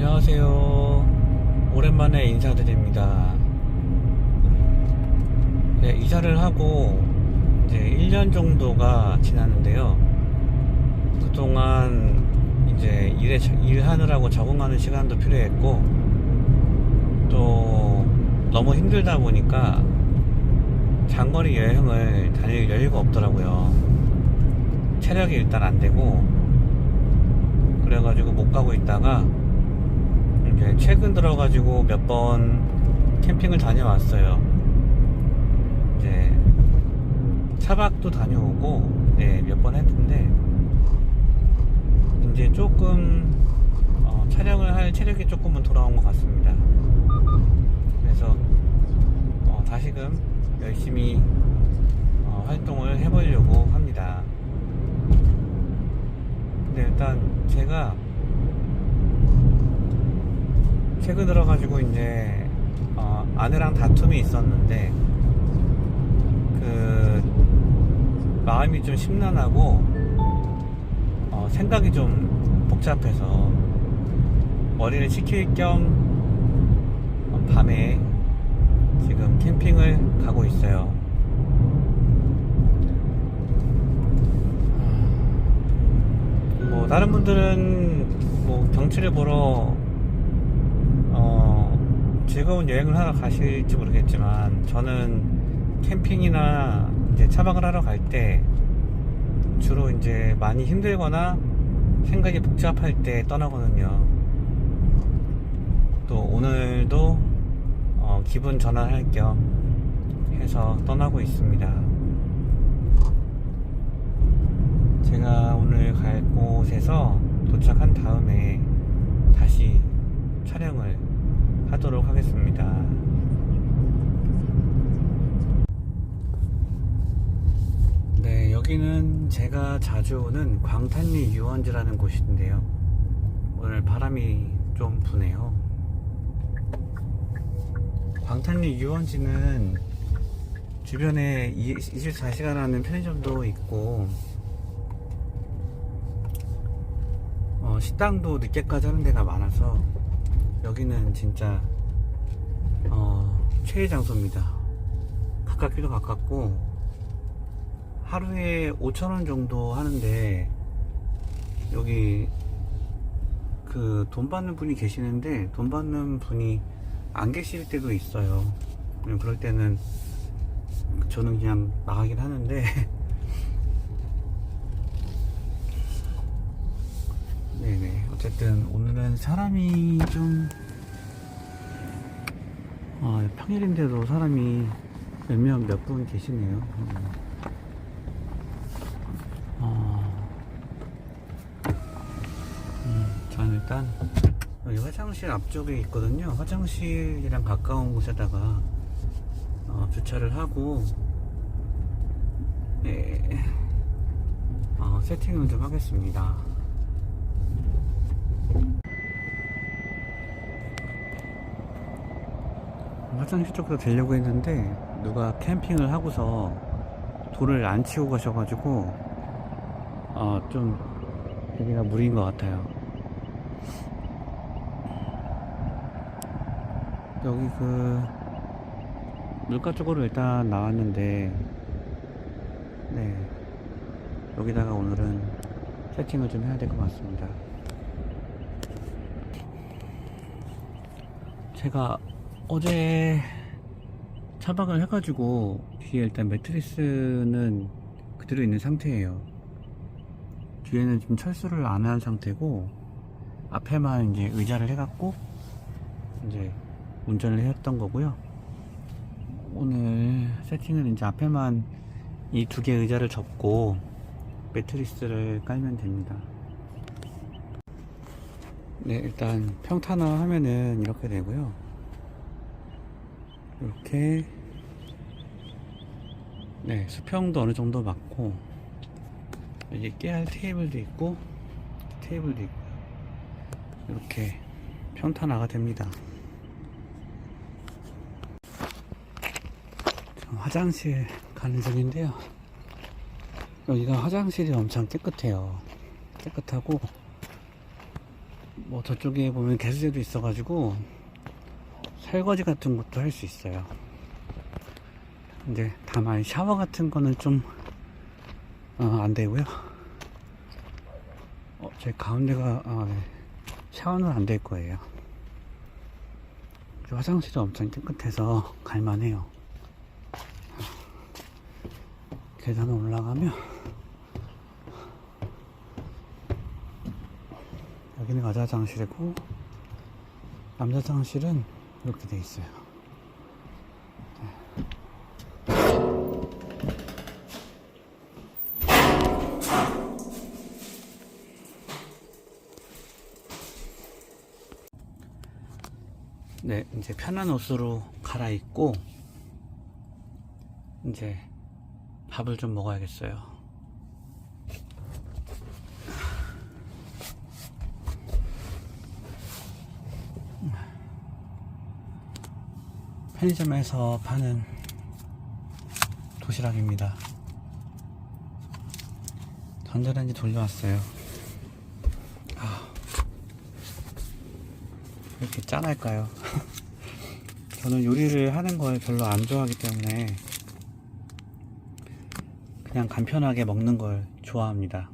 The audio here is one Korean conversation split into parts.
안녕하세요. 오랜만에 인사드립니다. 네, 이사를 하고 이제 1년 정도가 지났는데요. 그동안 이제 일하느라고 적응하는 시간도 필요했고, 또 너무 힘들다 보니까 장거리 여행을 다닐 여유가 없더라고요. 체력이 일단 안 되고, 그래가지고 못 가고 있다가 이제 최근 들어가지고 몇 번 캠핑을 다녀왔어요. 이제 차박도 다녀오고 몇 번 했는데 이제 조금 촬영을 할 체력이 조금은 돌아온 것 같습니다. 그래서 다시금 열심히 활동을 해보려고 합니다. 근데 일단 제가 최근 들어가지고 이제 아내랑 다툼이 있었는데 그 마음이 좀 심란하고 생각이 좀 복잡해서 머리를 식힐 겸 밤에 지금 캠핑을 가고 있어요. 뭐 다른 분들은 뭐 경치를 보러 즐거운 여행을 하러 가실지 모르겠지만, 저는 캠핑이나 이제 차박을 하러 갈 때 주로 이제 많이 힘들거나 생각이 복잡할 때 떠나거든요. 또 오늘도 기분 전환할 겸 해서 떠나고 있습니다. 제가 오늘 갈 곳에서 도착한 다음에 다시 촬영을 하도록 하겠습니다. 네, 여기는 제가 자주 오는 광탄리 유원지라는 곳인데요. 오늘 바람이 좀 부네요. 광탄리 유원지는 주변에 24시간 하는 편의점도 있고, 식당도 늦게까지 하는 데가 많아서 여기는 진짜 최애 장소입니다. 가깝기도 가깝고 하루에 5,000원 정도 하는데, 여기 그 돈 받는 분이 계시는데 돈 받는 분이 안 계실 때도 있어요. 그럴 때는 저는 그냥 나가긴 하는데 네네, 어쨌든 오늘은 사람이 좀 평일인데도 사람이 몇 분 계시네요. 저는 일단 여기 화장실 앞쪽에 있거든요. 화장실이랑 가까운 곳에다가 주차를 하고 세팅을 좀 하겠습니다. 화장실 쪽으로 되려고 했는데 누가 캠핑을 하고서 돌을 안 치고 가셔가지고 좀 여기가 무리인 것 같아요. 여기 그 물가 쪽으로 일단 나왔는데, 네, 여기다가 오늘은 세팅을 좀 해야 될 것 같습니다. 제가 어제 차박을 해가지고 뒤에 일단 매트리스는 그대로 있는 상태예요. 뒤에는 지금 철수를 안 한 상태고, 앞에만 이제 의자를 해갖고 이제 운전을 했던 거고요. 오늘 세팅은 이제 앞에만 이 두 개 의자를 접고 매트리스를 깔면 됩니다. 네, 일단 평탄화 하면은 이렇게 되고요. 이렇게 네, 수평도 어느 정도 맞고, 여기 깨알 테이블도 있고 테이블도 있고 이렇게 평탄화가 됩니다. 화장실 가는 중인데요. 여기가 화장실이 엄청 깨끗해요. 깨끗하고 뭐 저쪽에 보면 개수대도 있어가지고 설거지 같은 것도 할 수 있어요. 근데 다만 샤워 같은 거는 좀 안 되고요. 제 가운데가 네. 샤워는 안 될 거예요. 화장실이 엄청 깨끗해서 갈만해요. 계단을 올라가면 여기는 여자 화장실이고 남자 화장실은 이렇게 돼 있어요. 네, 이제 편한 옷으로 갈아입고 이제 밥을 좀 먹어야겠어요. 편의점에서 파는 도시락입니다. 전자레인지 돌려왔어요. 왜 이렇게 짠할까요? 저는 요리를 하는 걸 별로 안 좋아하기 때문에 그냥 간편하게 먹는 걸 좋아합니다.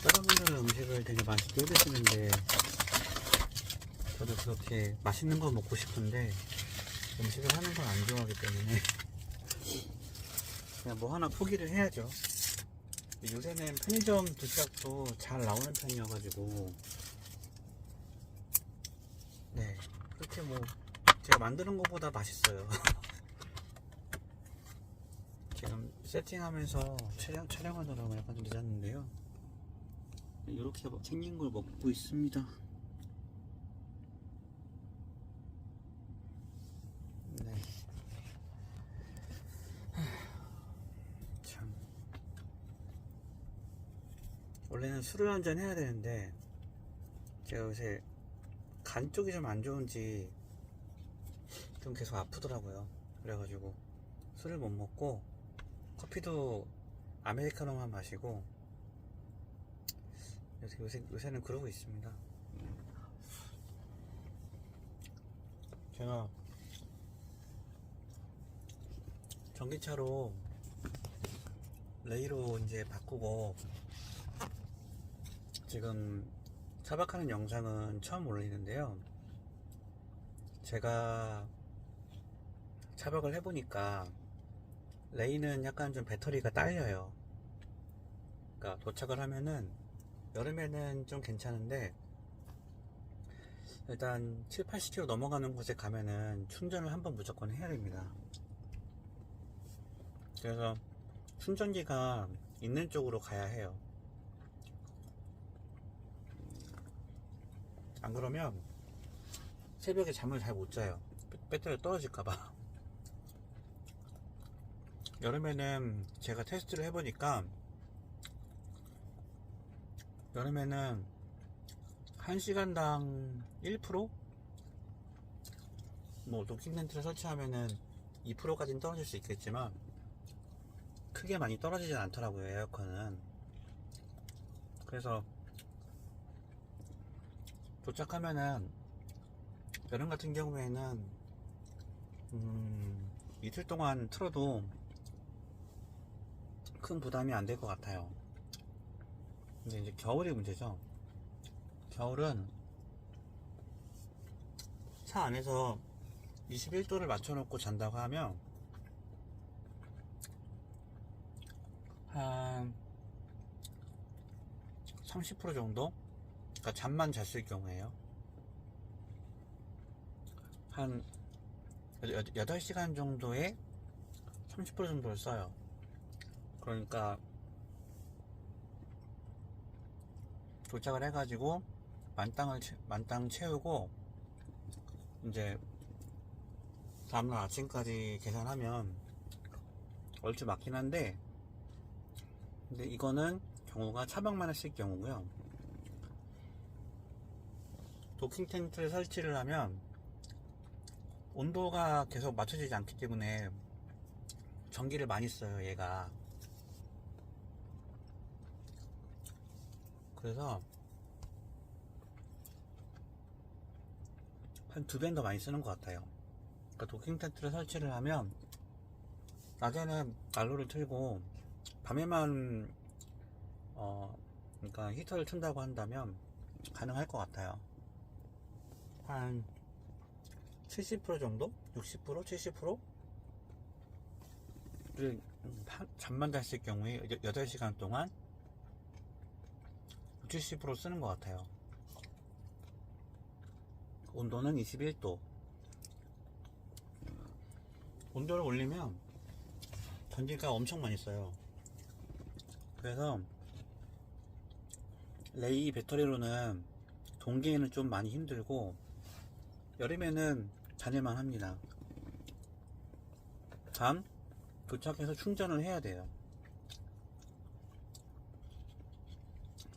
다른 분들은 음식을 되게 맛있게 드시는데 저도 그렇게 맛있는 거 먹고 싶은데 음식을 하는 걸 안 좋아하기 때문에 그냥 뭐 하나 포기를 해야죠. 요새는 편의점 도시락도 잘 나오는 편이어가지고 네, 그렇게 뭐 제가 만드는 것보다 맛있어요. 지금 세팅하면서 촬영하느라고 약간 좀 늦었는데요. 이렇게 생긴 걸 먹고 있습니다. 네. 참. 원래는 술을 한잔 해야 되는데 제가 요새 간 쪽이 좀 안 좋은지 좀 계속 아프더라고요. 그래가지고 술을 못 먹고 커피도 아메리카노만 마시고 요새는 그러고 있습니다. 제가 전기차로 레이로 이제 바꾸고 지금 차박하는 영상은 처음 올리는데요. 제가 차박을 해보니까 레이는 약간 좀 배터리가 딸려요. 그러니까 도착을 하면은 여름에는 좀 괜찮은데 일단 7, 80km 넘어가는 곳에 가면은 충전을 한번 무조건 해야 됩니다. 그래서 충전기가 있는 쪽으로 가야 해요. 안 그러면 새벽에 잠을 잘 못 자요. 배터리가 떨어질까봐. 여름에는 제가 테스트를 해보니까 여름에는 1시간당 1%? 뭐 도킹 텐트를 설치하면은 2%까지는 떨어질 수 있겠지만 크게 많이 떨어지진 않더라고요, 에어컨은. 그래서 도착하면은 여름 같은 경우에는 이틀 동안 틀어도 큰 부담이 안 될 것 같아요. 근데 이제 겨울이 문제죠. 겨울은 차 안에서 21도를 맞춰놓고 잔다고 하면 한 30% 정도? 그러니까 잠만 잤을 경우에요. 한 8시간 정도에 30% 정도를 써요. 그러니까 도착을 해가지고 만땅 채우고 이제 다음날 아침까지 계산하면 얼추 맞긴 한데, 근데 이거는 경우가 차박만 했을 경우고요. 도킹 텐트를 설치를 하면 온도가 계속 맞춰지지 않기 때문에 전기를 많이 써요, 얘가. 그래서 한 2배는 더 많이 쓰는 것 같아요. 그러니까 도킹 텐트를 설치를 하면 낮에는 난로를 틀고 밤에만 그러니까 히터를 튼다고 한다면 가능할 것 같아요. 한 70% 정도? 60%? 70%를 잠만 잤을 경우에 8시간 동안 70% 쓰는 것 같아요. 온도는 21도. 온도를 올리면 전기가 엄청 많이 써요. 그래서 레이 배터리로는 동기에는 좀 많이 힘들고 여름에는 다닐만 합니다. 단 도착해서 충전을 해야 돼요.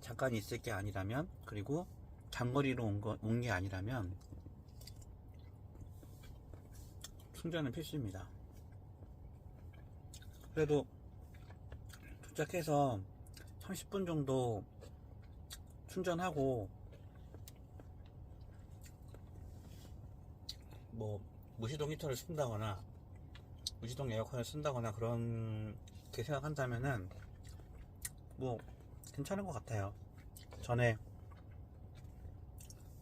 잠깐 있을 게 아니라면, 그리고 장거리로 온 게 아니라면 충전은 필수입니다. 그래도 도착해서 30분 정도 충전하고 뭐 무시동 히터를 쓴다거나 무시동 에어컨을 쓴다거나 그렇게 생각한다면은 뭐 괜찮은 것 같아요. 전에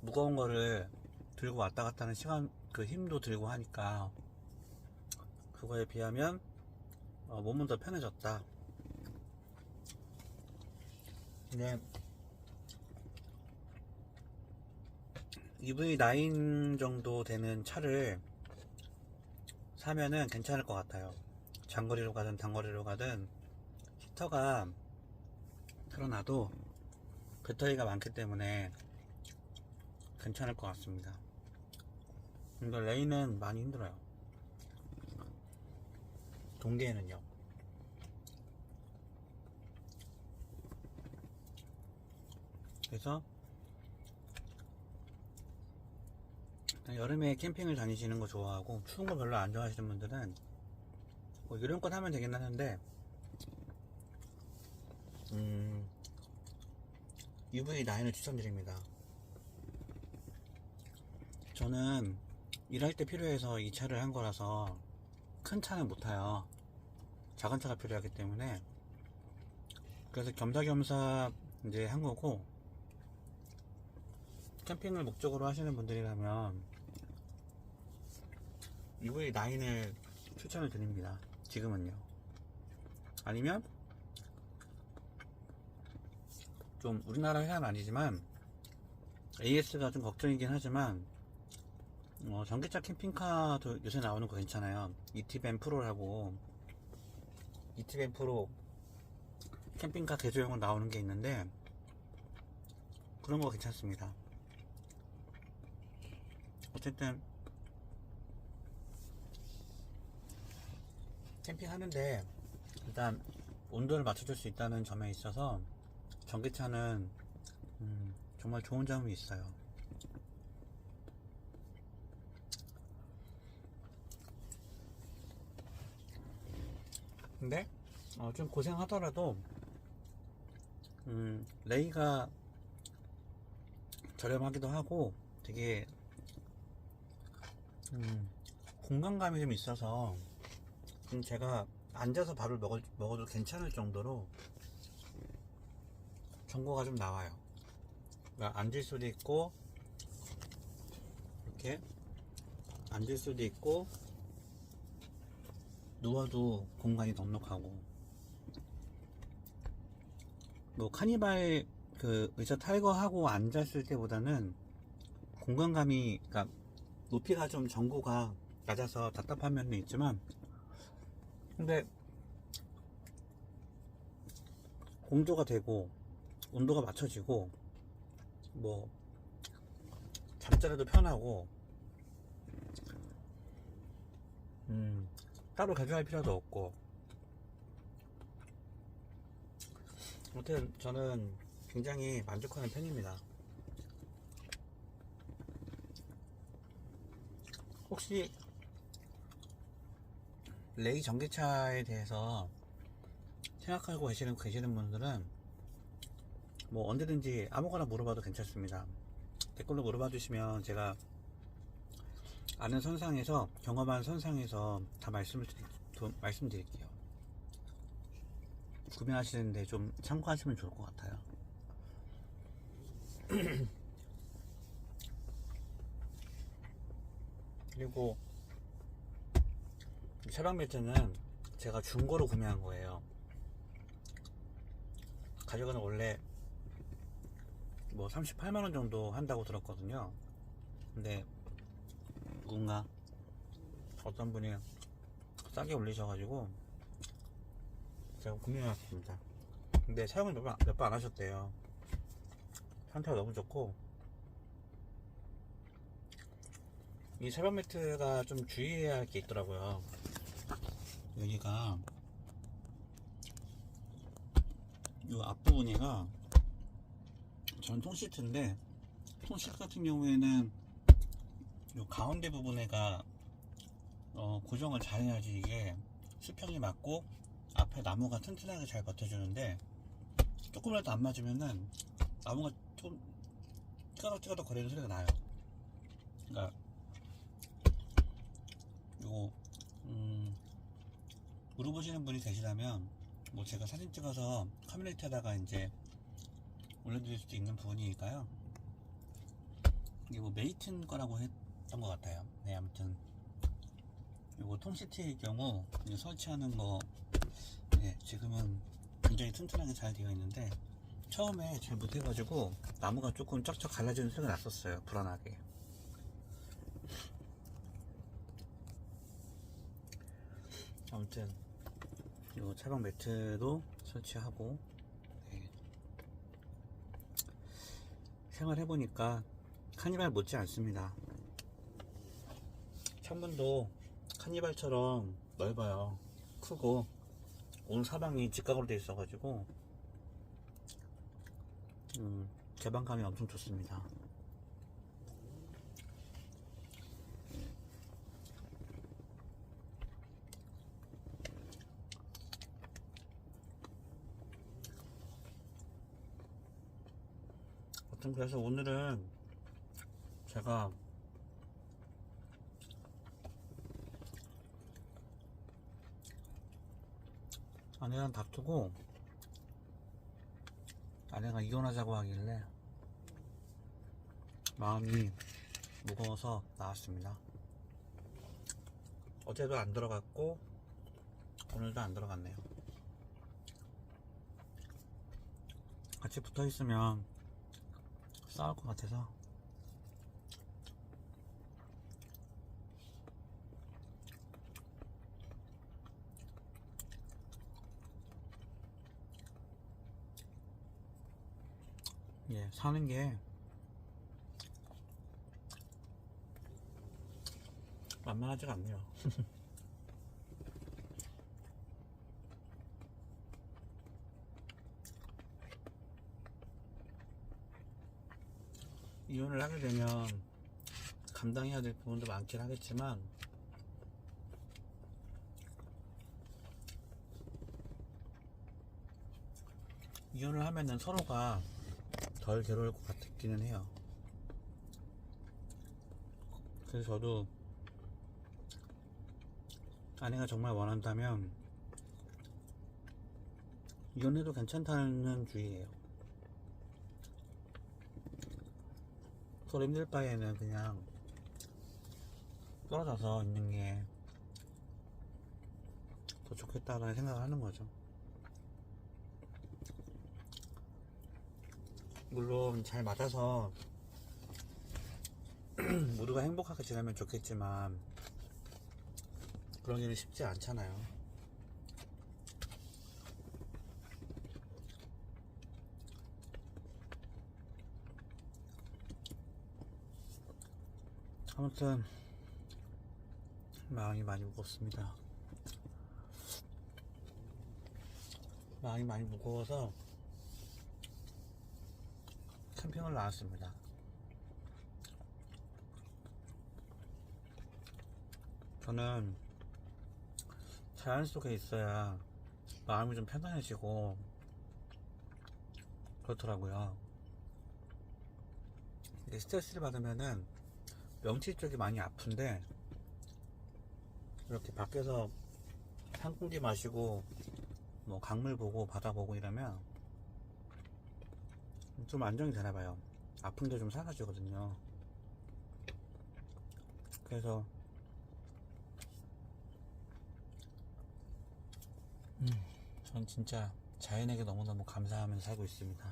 무거운 거를 들고 왔다 갔다 하는 시간, 그 힘도 들고 하니까 그거에 비하면 몸은 더 편해졌다. 근데 EV9 정도 되는 차를 사면은 괜찮을 것 같아요. 장거리로 가든 단거리로 가든 히터가 틀어놔도 배터리가 많기 때문에 괜찮을 것 같습니다. 근데 레이는 많이 힘들어요. 동계에는요. 그래서 여름에 캠핑을 다니시는 거 좋아하고 추운 거 별로 안 좋아하시는 분들은 뭐 요령껏 하면 되긴 하는데 EV9을 추천드립니다. 저는 일할 때 필요해서 이 차를 한 거라서 큰 차는 못 타요. 작은 차가 필요하기 때문에. 그래서 겸사겸사 이제 한 거고, 캠핑을 목적으로 하시는 분들이라면 EV9을 추천을 드립니다. 지금은요. 아니면 좀 우리나라 회사는 아니지만 AS가 좀 걱정이긴 하지만 전기차 캠핑카도 요새 나오는 거 괜찮아요. 이티밴 프로라고, 이티밴 프로 캠핑카 개조용으로 나오는 게 있는데 그런 거 괜찮습니다. 어쨌든 캠핑 하는데 일단 온도를 맞춰줄 수 있다는 점에 있어서 전기차는 정말 좋은 점이 있어요. 근데 좀 고생하더라도 레이가 저렴하기도 하고 되게 공간감이 좀 있어서 제가 앉아서 밥을 먹어도 괜찮을 정도로 정보가 좀 나와요. 그러니까 앉을 수도 있고 이렇게 앉을 수도 있고 누워도 공간이 넉넉하고, 뭐 카니발 그 의자 탈거하고 앉았을 때보다는 공간감이, 그러니까 높이가 좀 전고가 낮아서 답답한 면도 있지만, 근데 공조가 되고 온도가 맞춰지고 뭐 잠자리도 편하고 따로 가져갈 필요도 없고, 아무튼 저는 굉장히 만족하는 편입니다. 혹시 레이 전기차에 대해서 생각하고 계시는 분들은 뭐 언제든지 아무거나 물어봐도 괜찮습니다. 댓글로 물어봐 주시면 제가 아는 선상에서, 경험한 선상에서 다 말씀드릴게요. 구매하시는데 좀 참고하시면 좋을 것 같아요. 그리고 차박 매트는 제가 중고로 구매한 거예요. 가격은 원래 뭐 38만원 정도 한다고 들었거든요. 근데 누군가 어떤 분이 싸게 올리셔가지고 제가 구매해왔습니다. 근데 사용을 몇 번 안 하셨대요. 상태가 너무 좋고, 이 차박 매트가 좀 주의해야 할 게 있더라고요. 여기가 이 앞부분이가 전통 시트인데, 통시트 같은 경우에는 이 가운데 부분에가 고정을 잘 해야지 이게 수평이 맞고 앞에 나무가 튼튼하게 잘 버텨주는데, 조금이라도 안 맞으면은 나무가 좀 찌가덕 거리는 소리가 나요. 그러니까 요거 물어보시는 분이 계시다면 뭐 제가 사진 찍어서 커뮤니티에다가 이제 올려드릴 수도 있는 부분이니까요. 이게 뭐 메이튼 거라고 했던 것 같아요. 네, 아무튼 요거 통시트의 경우 설치하는 거, 네, 지금은 굉장히 튼튼하게 잘 되어 있는데, 처음에 잘 못해가지고 나무가 조금 쩍쩍 갈라지는 소리가 났었어요. 불안하게. 아무튼 요 차박 매트도 설치하고, 네, 생활해보니까 카니발 못지 않습니다. 창문도 카니발처럼 넓어요. 크고 온 사방이 직각으로 되어 있어가지고 개방감이 엄청 좋습니다. 아무튼 그래서 오늘은 제가 아내랑 다투고 아내가 이혼하자고 하길래 마음이 무거워서 나왔습니다. 어제도 안 들어갔고 오늘도 안 들어갔네요. 같이 붙어 있으면 싸울 것 같아서. 예, 사는 게 만만하지가 않네요. 이혼을 하게 되면 감당해야 될 부분도 많긴 하겠지만, 이혼을 하면은 서로가 덜 괴로울 것 같기는 해요. 그래서 저도 아내가 정말 원한다면 이혼해도 괜찮다는 주의예요. 서로 힘들 바에는 그냥 떨어져서 있는 게 더 좋겠다라는 생각을 하는 거죠. 물론 잘 맞아서 모두가 행복하게 지내면 좋겠지만 그런 일은 쉽지 않잖아요. 아무튼 마음이 많이 무겁습니다. 마음이 많이 무거워서 캠핑을 나왔습니다. 저는 자연 속에 있어야 마음이 좀 편안해지고 그렇더라고요. 이게 스트레스를 받으면은 명치 쪽이 많이 아픈데 이렇게 밖에서 한 공기 마시고 뭐 강물 보고 바다 보고 이러면 좀 안정이 되나봐요. 아픈 게 좀 사라지거든요. 그래서 전 진짜 자연에게 너무너무 감사하면서 살고 있습니다.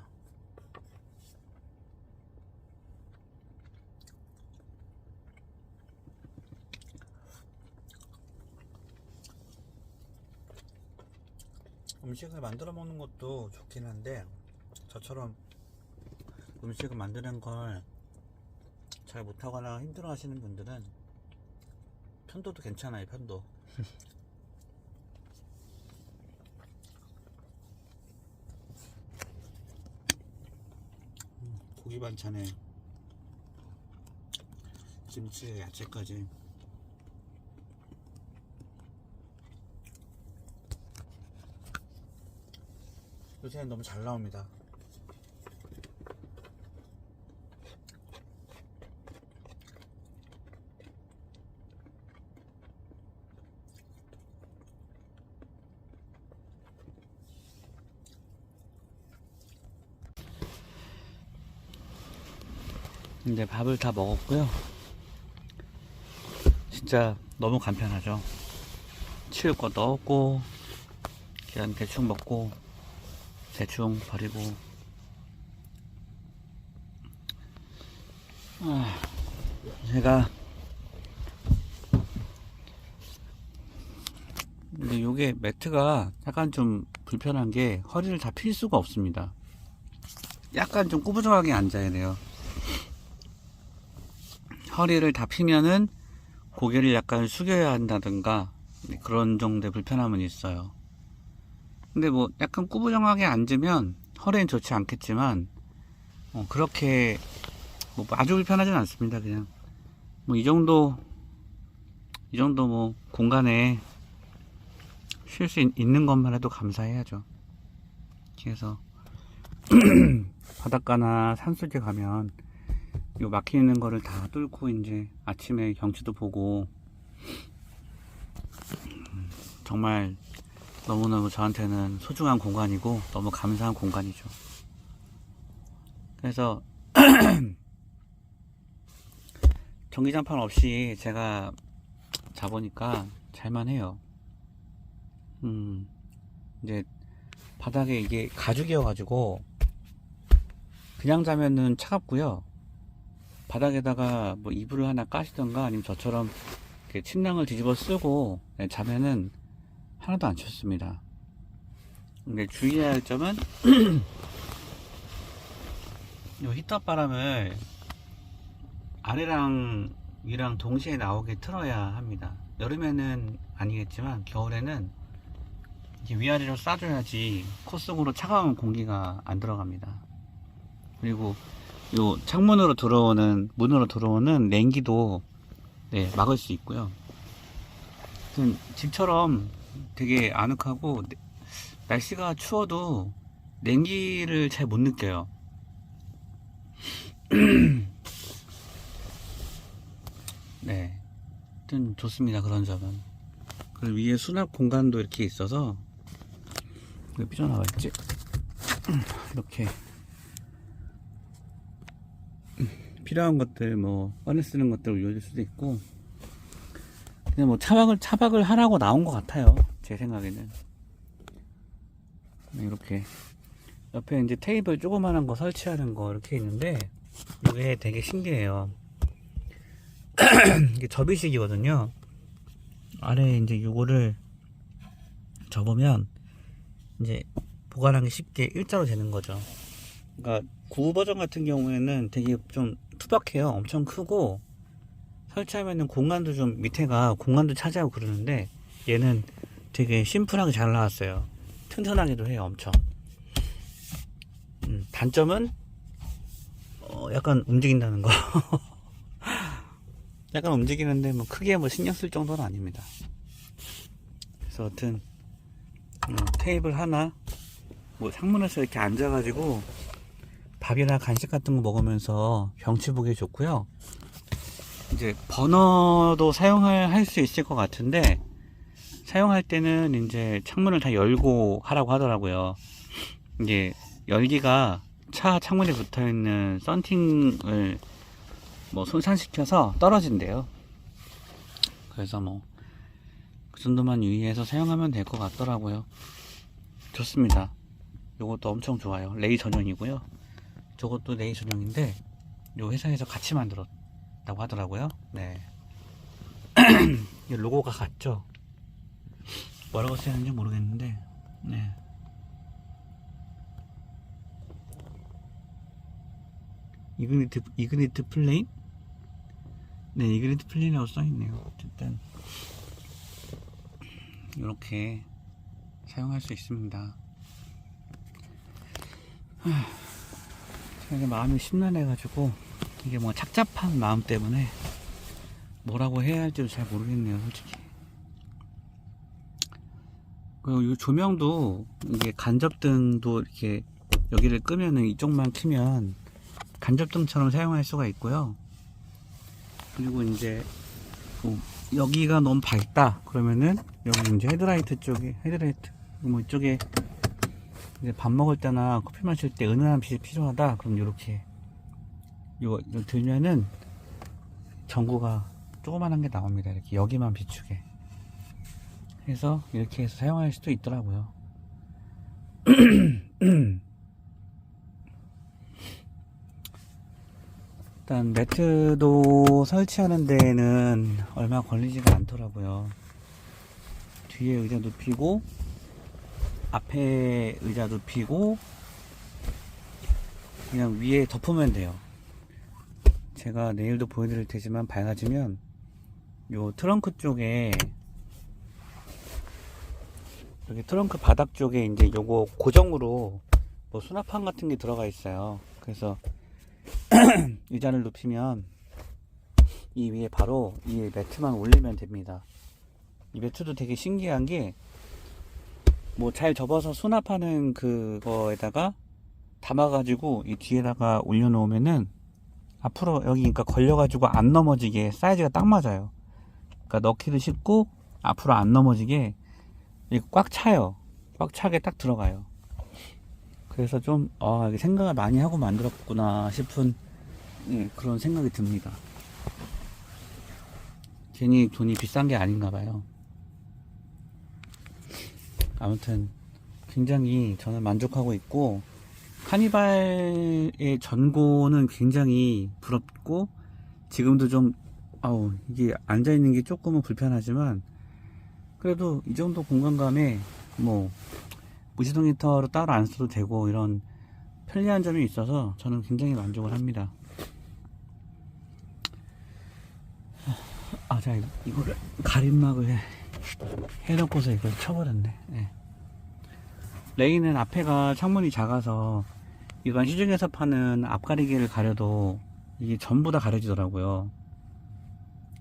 음식을 만들어 먹는 것도 좋긴 한데 저처럼 음식을 만드는 걸 잘 못하거나 힘들어 하시는 분들은 편도도 괜찮아요. 편도. 고기 반찬에 김치에 야채까지 요새는 너무 잘 나옵니다. 이제 밥을 다 먹었고요. 진짜 너무 간편하죠. 치울 거 넣었고 그냥 대충 먹고 대충 버리고. 제가 근데 요게 매트가 약간 좀 불편한 게 허리를 다 필 수가 없습니다. 약간 좀 꾸부정하게 앉아야 돼요. 허리를 다 피면은 고개를 약간 숙여야 한다든가 그런 정도의 불편함은 있어요. 근데 뭐 약간 꾸부정하게 앉으면 허리는 좋지 않겠지만 그렇게 뭐 아주 불편하진 않습니다. 그냥 뭐 이 정도 뭐 공간에 쉴 수 있는 것만 해도 감사해야죠. 그래서 바닷가나 산속에 가면 요 막히는 거를 다 뚫고 이제 아침에 경치도 보고 정말 너무너무 저한테는 소중한 공간이고 너무 감사한 공간이죠. 그래서 전기장판 없이 제가 자보니까 잘만해요. 이제 바닥에 이게 가죽이어 가지고 그냥 자면은 차갑고요. 바닥에다가 뭐 이불을 하나 까시던가 아니면 저처럼 이렇게 침낭을 뒤집어 쓰고 자면은 하나도 안 춥습니다. 근데 주의해야 할 점은 이 히터 바람을 아래랑 위랑 동시에 나오게 틀어야 합니다. 여름에는 아니겠지만 겨울에는 이렇게 위아래로 쏴줘야지 코 속으로 차가운 공기가 안 들어갑니다. 그리고 요 창문으로 들어오는 문으로 들어오는 냉기도 막을 수 있고요. 집처럼 되게 아늑하고 날씨가 추워도 냉기를 잘 못 느껴요. 네, 하여튼 좋습니다. 그런 점은. 그리고 위에 수납 공간도 이렇게 있어서 왜 삐져나와 있지? 이렇게 필요한 것들 뭐 꺼내 쓰는 것들 올려줄 수도 있고 그냥 뭐 차박을 하라고 나온 것 같아요. 제 생각에는. 이렇게 옆에 이제 테이블 조그만한 거 설치하는 거 이렇게 있는데 이게 되게 신기해요. 이게 접이식이거든요. 아래에 이제 요거를 접으면 이제 보관하기 쉽게 일자로 되는 거죠. 그러니까 9 버전 같은 경우에는 되게 좀 투박해요. 엄청 크고 설치하면은 공간도 좀 밑에가 공간도 차지하고 그러는데 얘는 되게 심플하게 잘 나왔어요. 튼튼하기도 해요. 엄청. 단점은 약간 움직인다는 거. 약간 움직이는데 뭐 크게 뭐 신경 쓸 정도는 아닙니다. 그래서 여튼 테이블 하나 뭐 창문에서 이렇게 앉아가지고 밥이나 간식 같은 거 먹으면서 경치 보기 좋고요. 이제 버너도 할 수 있을 것 같은데, 사용할 때는 이제 창문을 다 열고 하라고 하더라고요. 이게 열기가 차 창문에 붙어 있는 썬팅을 뭐 손상시켜서 떨어진대요. 그래서 뭐 그 정도만 유의해서 사용하면 될 것 같더라고요. 좋습니다. 요것도 엄청 좋아요. 레이 전용이고요. 저것도 레이 전용인데 요 회사에서 같이 만들었다고 하더라고요. 네. 이 로고가 같죠? 뭐라고 써야 하는지 모르겠는데, 네. 이그니트 플레임? 네, 이그니트 플레임이라고 써있네요. 어쨌든 이렇게 사용할 수 있습니다. 제가 마음이 심란해가지고, 이게 뭐 착잡한 마음 때문에 뭐라고 해야 할지도 잘 모르겠네요, 솔직히. 그리고 이 조명도, 이게 간접등도 이렇게 여기를 끄면은 이쪽만 켜면 간접등처럼 사용할 수가 있고요. 그리고 이제 뭐 여기가 너무 밝다 그러면은 여기 이제 헤드라이트 뭐 이쪽에 이제 밥 먹을 때나 커피 마실 때 은은한 빛이 필요하다 그럼 이렇게 이거 들면은 전구가 조그만한 게 나옵니다. 이렇게 여기만 비추게 해서 이렇게 해서 사용할 수도 있더라고요. 일단 매트도 설치하는 데에는 얼마 걸리지가 않더라고요. 뒤에 의자 눕히고 앞에 의자 눕히고 그냥 위에 덮으면 돼요. 제가 내일도 보여드릴 테지만 밝아지면 요 트렁크 쪽에 여기 트렁크 바닥 쪽에 이제 요거 고정으로 뭐 수납판 같은 게 들어가 있어요. 그래서 의자를 눕히면 이 위에 바로 이 매트만 올리면 됩니다. 이 매트도 되게 신기한 게 뭐 잘 접어서 수납하는 그거에다가 담아가지고 이 뒤에다가 올려놓으면은 앞으로 여기 그러니까 걸려가지고 안 넘어지게 사이즈가 딱 맞아요. 그러니까 넣기도 쉽고 앞으로 안 넘어지게 이거 꽉 차요. 꽉 차게 딱 들어가요. 그래서 좀 이게 생각을 많이 하고 만들었구나 싶은 그런 생각이 듭니다. 괜히 돈이 비싼 게 아닌가 봐요. 아무튼 굉장히 저는 만족하고 있고 카니발의 전고는 굉장히 부럽고 지금도 좀 이게 앉아있는 게 조금은 불편하지만 그래도 이 정도 공간감에 뭐 무시동 히터로 따로 안 써도 되고 이런 편리한 점이 있어서 저는 굉장히 만족을 합니다. 자, 이거를 가림막을 해놓고서 이걸 쳐버렸네. 네. 레이는 앞에가 창문이 작아서 일반 시중에서 파는 앞가리개를 가려도 이게 전부 다 가려지더라고요.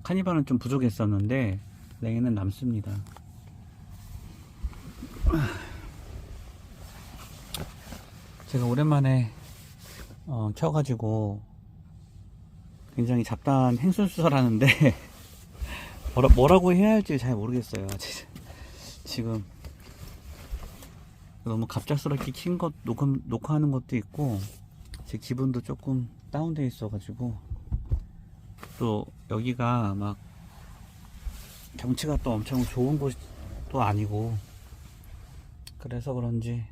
카니발은 좀 부족했었는데 레이는 남습니다. 제가 오랜만에 켜가지고 굉장히 잡다한 행설수설 하는데 뭐라고 해야 할지 잘 모르겠어요. 지금 너무 갑작스럽게 녹화하는 것도 있고 제 기분도 조금 다운돼 있어가지고 또 여기가 막 경치가 또 엄청 좋은 곳도 아니고 그래서 그런지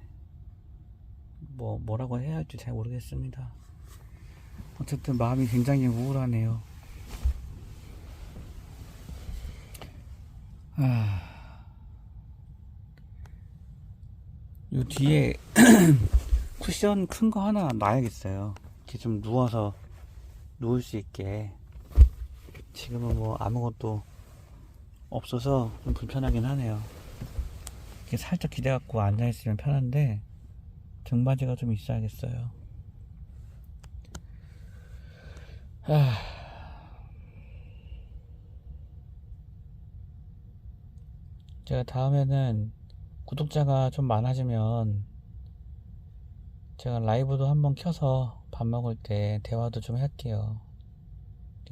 뭐라고 해야 할지 잘 모르겠습니다. 어쨌든 마음이 굉장히 우울하네요. 요 뒤에 쿠션 큰 거 하나 놔야겠어요. 이렇게 좀 누워서 누울 수 있게. 지금은 뭐 아무것도 없어서 좀 불편하긴 하네요. 이렇게 살짝 기대갖고 앉아있으면 편한데 등받이가 좀 있어야겠어요. 제가 다음에는 구독자가 좀 많아지면 제가 라이브도 한번 켜서 밥 먹을 때 대화도 좀 할게요.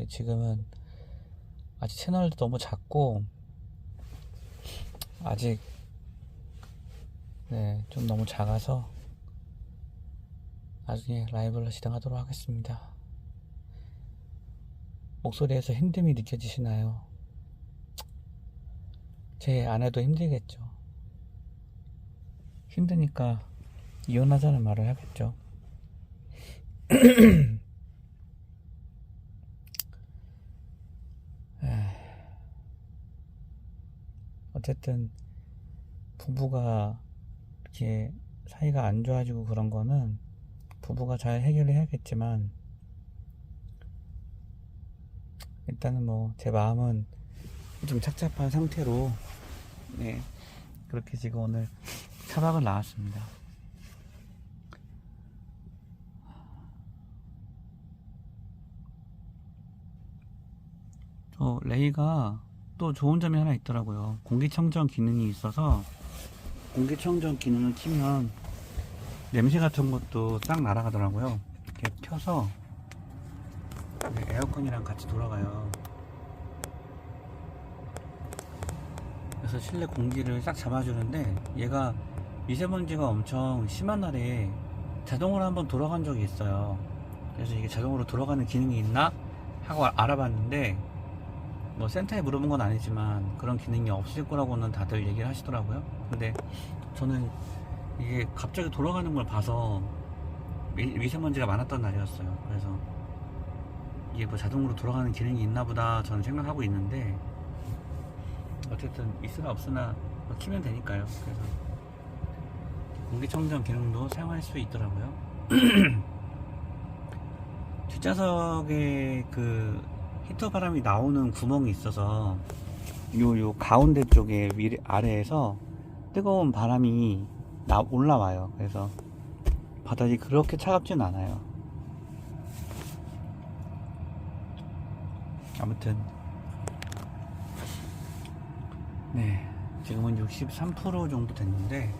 지금은 아직 채널도 너무 작고 아직 좀 너무 작아서 나중에 라이브를 진행하도록 하겠습니다. 목소리에서 힘듦이 느껴지시나요? 제 아내도 힘들겠죠. 힘드니까 이혼하자는 말을 하겠죠. 어쨌든 부부가 이렇게 사이가 안 좋아지고 그런 거는 부부가 잘 해결을 해야겠지만, 일단은 뭐 제 마음은 좀 착잡한 상태로 그렇게 지금 오늘 차박을 나왔습니다. 레이가 또 좋은 점이 하나 있더라고요. 공기청정 기능이 있어서 공기청정 기능을 키면 냄새 같은 것도 딱 날아가더라고요. 이렇게 켜서 에어컨이랑 같이 돌아가요. 그래서 실내 공기를 싹 잡아주는데, 얘가 미세먼지가 엄청 심한 날에 자동으로 한번 돌아간 적이 있어요. 그래서 이게 자동으로 돌아가는 기능이 있나 하고 알아봤는데, 뭐 센터에 물어본 건 아니지만 그런 기능이 없을 거라고는 다들 얘기를 하시더라고요. 근데 저는 이게 갑자기 돌아가는 걸 봐서 미세먼지가 많았던 날이었어요. 그래서 이게 뭐 자동으로 돌아가는 기능이 있나 보다 저는 생각하고 있는데, 어쨌든 있으나 없으나 키면 되니까요. 그래서 공기청정 기능도 사용할 수 있더라고요. 뒷좌석에 그 히터 바람이 나오는 구멍이 있어서 요 가운데 쪽에 아래에서 뜨거운 바람이 올라와요. 그래서 바닥이 그렇게 차갑진 않아요. 아무튼 지금은 63% 정도 됐는데,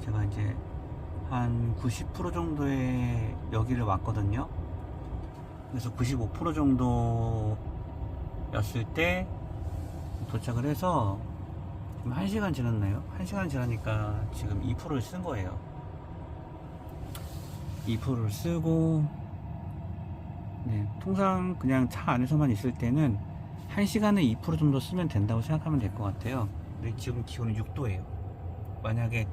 제가 이제 한 90% 정도의 여기를 왔거든요. 그래서 95% 정도였을 때 도착을 해서 지금 1시간 지났나요? 1시간 지나니까 지금 2%를 쓴 거예요. 2%를 쓰고, 통상 그냥 차 안에서만 있을 때는 1시간에 2% 정도 쓰면 된다고 생각하면 될 것 같아요. 근데 지금 기온이 6도예요. 만약에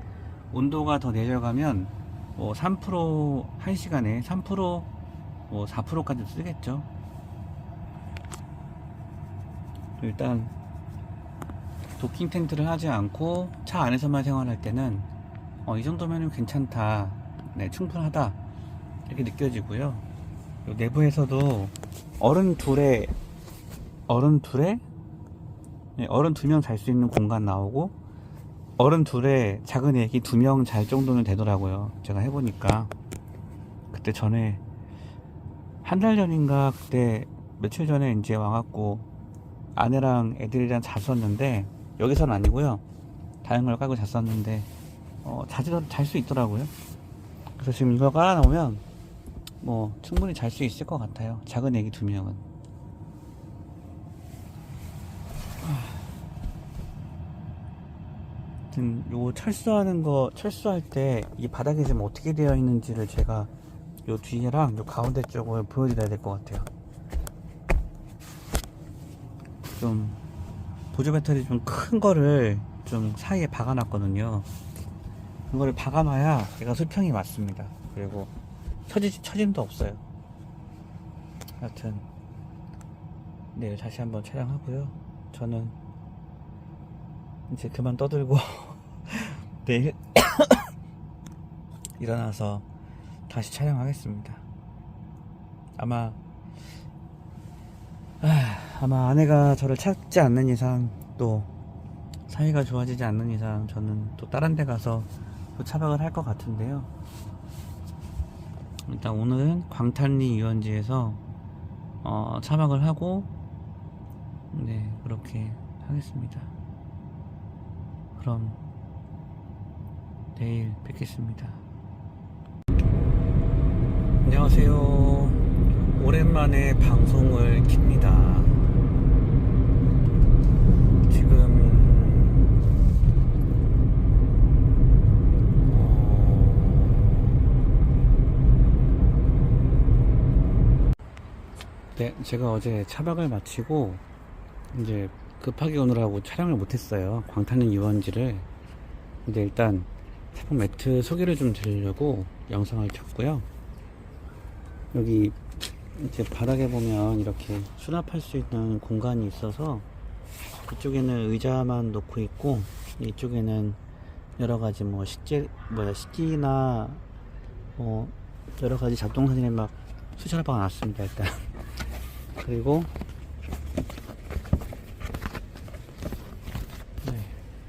온도가 더 내려가면 뭐 3%, 1시간에 3%, 뭐 4%까지 쓰겠죠. 일단 도킹 텐트를 하지 않고 차 안에서만 생활할 때는 이 정도면 괜찮다, 충분하다 이렇게 느껴지고요. 내부에서도 어른 2명 잘 수 있는 공간 나오고, 어른 2에 작은 애기 2명 잘 정도는 되더라고요. 제가 해보니까. 그때 전에 한 달 전인가, 그때 며칠 전에 이제 와갖고 아내랑 애들이랑 잤었는데, 여기서는 아니고요, 다른 걸 깔고 잤었는데 잘 수 있더라고요. 그래서 지금 이거 깔아놓으면 뭐 충분히 잘 수 있을 것 같아요. 작은 애기 2명은. 요 철수할 때 이 바닥이 지금 어떻게 되어 있는지를 제가 요 뒤에랑 요 가운데 쪽을 보여드려야 될 것 같아요. 좀 보조 배터리 좀 큰 거를 좀 사이에 박아 놨거든요. 그거를 박아 놔야 얘가 수평이 맞습니다. 그리고 처짐도 없어요. 하여튼 내일 다시 한번 촬영하고요. 저는 이제 그만 떠들고 내일 일어나서 다시 촬영하겠습니다. 아마 아내가 저를 찾지 않는 이상, 또 사이가 좋아지지 않는 이상 저는 또 다른 데 가서 또 차박을 할 것 같은데요. 일단 오늘은 광탄리 유원지에서 차박을 하고 그렇게 하겠습니다. 그럼 내일 뵙겠습니다. 안녕하세요. 오랜만에 방송을 킵니다. 지금 네, 제가 어제 차박을 마치고 이제 급하게 오느라고 촬영을 못했어요. 광탄리 유원지를. 근데 일단 차박 매트 소개를 좀 드리려고 영상을 켰고요. 여기 이제 바닥에 보면 이렇게 수납할 수 있는 공간이 있어서 이쪽에는 의자만 놓고 있고 이쪽에는 여러가지 뭐 식기나 뭐 여러가지 잡동사니를 막 수차례 박아놨습니다. 일단 그리고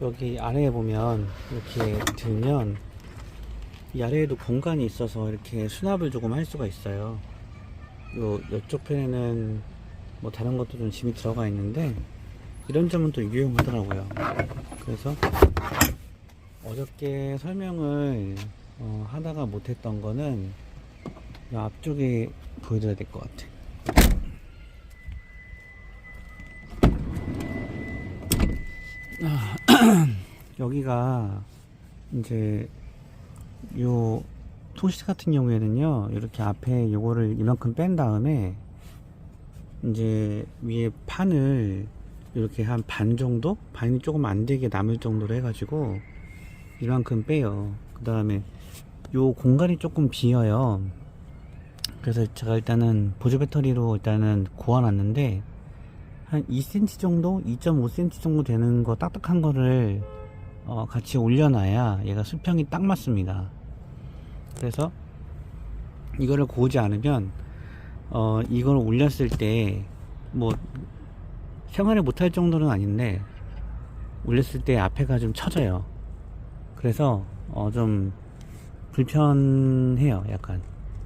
여기 아래에 보면 이렇게 들면 이 아래에도 공간이 있어서 이렇게 수납을 조금 할 수가 있어요. 이쪽 편에는 뭐 다른 것도 좀 짐이 들어가 있는데 이런 점은 또 유용하더라고요. 그래서 어저께 설명을 하다가 못했던 거는 이 앞쪽에 보여드려야 될 것 같아. 여기가 이제 요 통시트 같은 경우에는요 이렇게 앞에 요거를 이만큼 뺀 다음에 이제 위에 판을 이렇게 한 반 정도? 반이 조금 안 되게 남을 정도로 해가지고 이만큼 빼요. 그 다음에 요 공간이 조금 비어요. 그래서 제가 일단은 보조 배터리로 일단은 구워놨는데 한 2cm 정도? 2.5cm 정도 되는 거 딱딱한 거를 같이 올려놔야 얘가 수평이 딱 맞습니다. 그래서 이거를 고우지 않으면 이걸 올렸을 때 뭐 생활을 못할 정도는 아닌데 올렸을 때 앞에가 좀 처져요. 그래서 좀 불편해요 약간.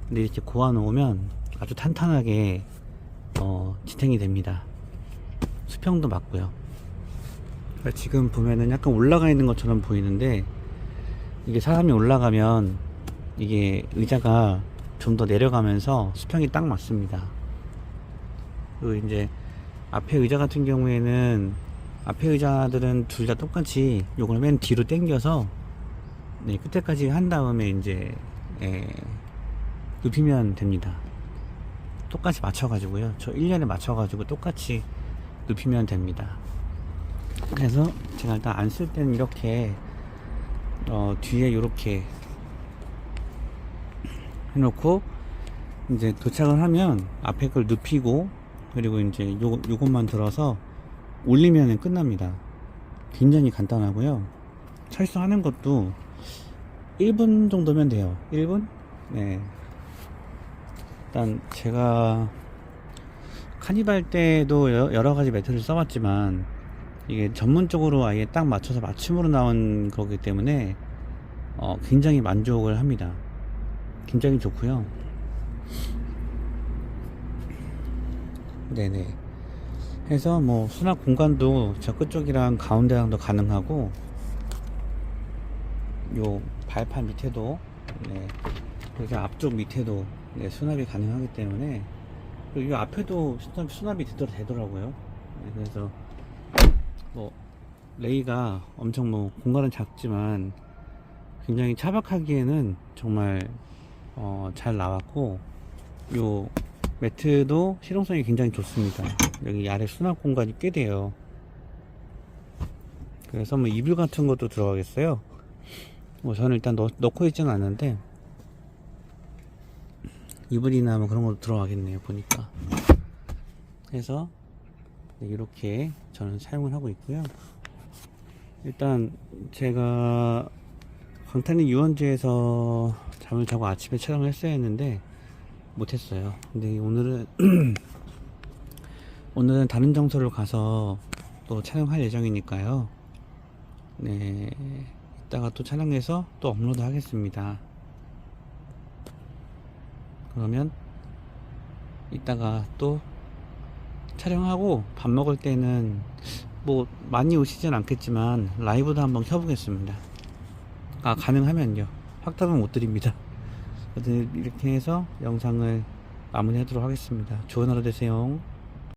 근데 이렇게 고아 놓으면 아주 탄탄하게 지탱이 됩니다. 수평도 맞고요. 지금 보면은 약간 올라가 있는 것처럼 보이는데 이게 사람이 올라가면 이게 의자가 좀 더 내려가면서 수평이 딱 맞습니다. 그리고 이제 앞에 의자 같은 경우에는 앞에 의자들은 둘 다 똑같이 요걸 맨 뒤로 당겨서 네, 끝에까지 한 다음에 이제 눕히면 됩니다. 똑같이 맞춰가지고요. 저 1년에 맞춰가지고 똑같이 눕히면 됩니다. 그래서 제가 일단 안 쓸 때는 이렇게 뒤에 이렇게 해놓고 이제 도착을 하면 앞에 걸 눕히고 그리고 이제 요것만 들어서 올리면 끝납니다. 굉장히 간단하고요. 철수하는 것도 1분 정도면 돼요. 1분? 네. 일단 제가 카니발 때도 여러가지 매트를 써봤지만 이게 전문적으로 아예 딱 맞춰서 맞춤으로 나온 거기 때문에 굉장히 만족을 합니다. 굉장히 좋고요. 네네. 해서 뭐 수납 공간도 저 끝쪽이랑 가운데랑도 가능하고 요 발판 밑에도 네, 그렇게 앞쪽 밑에도 네, 수납이 가능하기 때문에 그리고 이 앞에도 수납이 되더라고요. 네, 그래서 뭐 레이가 엄청 뭐 공간은 작지만 굉장히 차박하기에는 정말 잘 나왔고 요 매트도 실용성이 굉장히 좋습니다. 여기 아래 수납 공간이 꽤 돼요. 그래서 뭐 이불 같은 것도 들어가겠어요. 뭐 저는 일단 넣고 있지는 않은데 이불이나 뭐 그런 것도 들어가겠네요 보니까. 그래서 네, 이렇게 저는 사용을 하고 있고요. 일단 제가 광탄리 유원지에서 잠을 자고 아침에 촬영을 했어야 했는데 못했어요. 근데 오늘은 오늘은 다른 장소를 가서 또 촬영할 예정이니까요. 네, 이따가 또 촬영해서 또 업로드 하겠습니다. 그러면 이따가 또 촬영하고 밥 먹을 때는 뭐 많이 오시진 않겠지만 라이브도 한번 켜보겠습니다. 가능하면요. 확답은 못 드립니다. 이렇게 해서 영상을 마무리하도록 하겠습니다. 좋은 하루 되세요.